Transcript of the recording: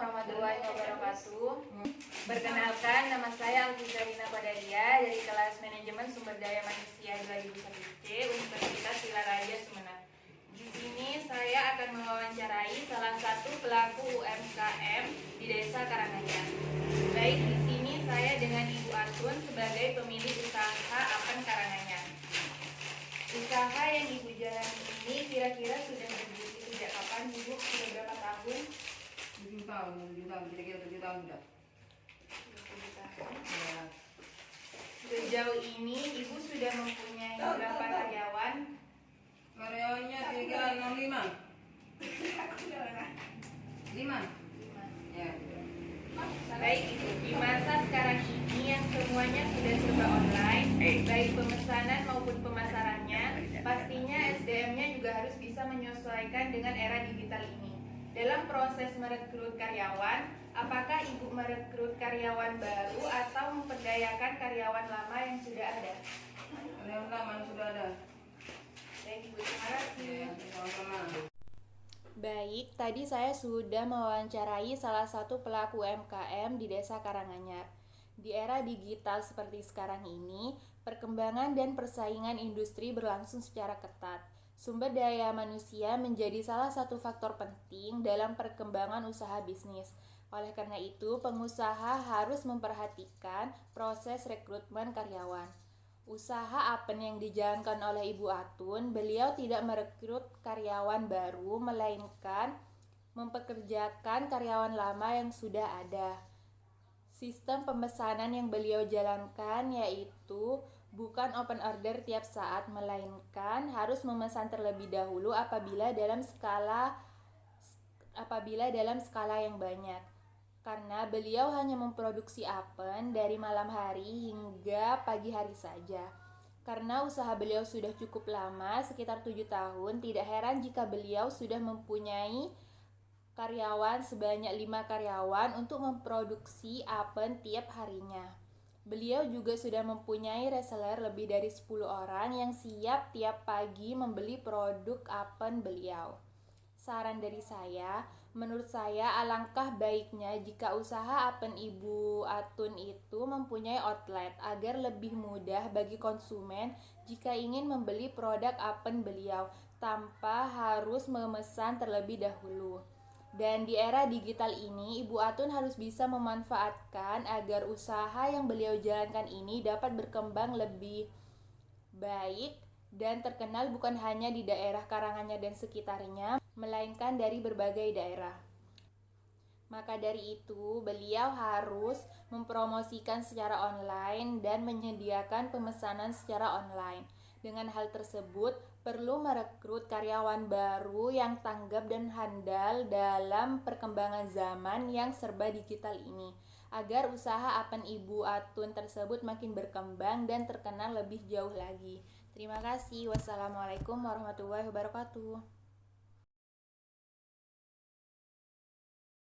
warahmatullahi wabarakatuh. Perkenalkan, nama saya Alfizarina Padaria dari kelas Manajemen Sumber Daya Manusia 2001C Universitas Silaraja Sumeneb. Di sini saya akan mewawancarai salah satu pelaku UMKM di Desa Karanganyar. Baik, di sini saya dengan Ibu Atun sebagai pemilik usaha Apen Karanganyar. Usaha yang Ibu jalani ini kira-kira sudah berdiri sejak kapan, Ibu? Sudah berapa tahun? 7 tahun, kira-kira 7 tahun sudah. 7 tahun. Ya. Sejauh ini Ibu sudah mempunyai berapa karyawan? Karyawannya 365. 5. Ya. Baik, Ibu. Di masa sekarang ini yang semuanya sudah serba online, baik pemesanan maupun pemasarannya, pastinya SDM-nya juga harus bisa menyesuaikan dengan era digital ini. Dalam proses merekrut karyawan, apakah Ibu merekrut karyawan baru atau memperdayakan karyawan lama yang sudah ada? Karyawan lama yang sudah ada. Baik, Ibu, terima kasih. Ya, sama-sama. Baik, tadi saya sudah mewawancarai salah satu pelaku UMKM di Desa Karanganyar. Di era digital seperti sekarang ini, perkembangan dan persaingan industri berlangsung secara ketat. Sumber daya manusia menjadi salah satu faktor penting dalam perkembangan usaha bisnis. Oleh karena itu, pengusaha harus memperhatikan proses rekrutmen karyawan. Usaha Apen yang dijalankan oleh Ibu Atun, beliau tidak merekrut karyawan baru, melainkan mempekerjakan karyawan lama yang sudah ada. Sistem pemesanan yang beliau jalankan yaitu bukan open order tiap saat, melainkan harus memesan terlebih dahulu apabila dalam skala yang banyak. Karena beliau hanya memproduksi Apen dari malam hari hingga pagi hari saja. Karena usaha beliau sudah cukup lama, sekitar 7 tahun, tidak heran jika beliau sudah mempunyai karyawan sebanyak 5 karyawan untuk memproduksi Apen tiap harinya. Beliau juga sudah mempunyai reseller lebih dari 10 orang yang siap tiap pagi membeli produk Apen beliau. Saran dari saya, menurut saya alangkah baiknya jika usaha Apen Ibu Atun itu mempunyai outlet agar lebih mudah bagi konsumen jika ingin membeli produk Apen beliau tanpa harus memesan terlebih dahulu. Dan di era digital ini, Ibu Atun harus bisa memanfaatkan agar usaha yang beliau jalankan ini dapat berkembang lebih baik dan terkenal bukan hanya di daerah Karanganyar dan sekitarnya, melainkan dari berbagai daerah. Maka dari itu, beliau harus mempromosikan secara online dan menyediakan pemesanan secara online. Dengan hal tersebut, perlu merekrut karyawan baru yang tanggap dan handal dalam perkembangan zaman yang serba digital ini, agar usaha Apen Ibu Atun tersebut makin berkembang dan terkenal lebih jauh lagi. Terima kasih. Wassalamualaikum warahmatullahi wabarakatuh.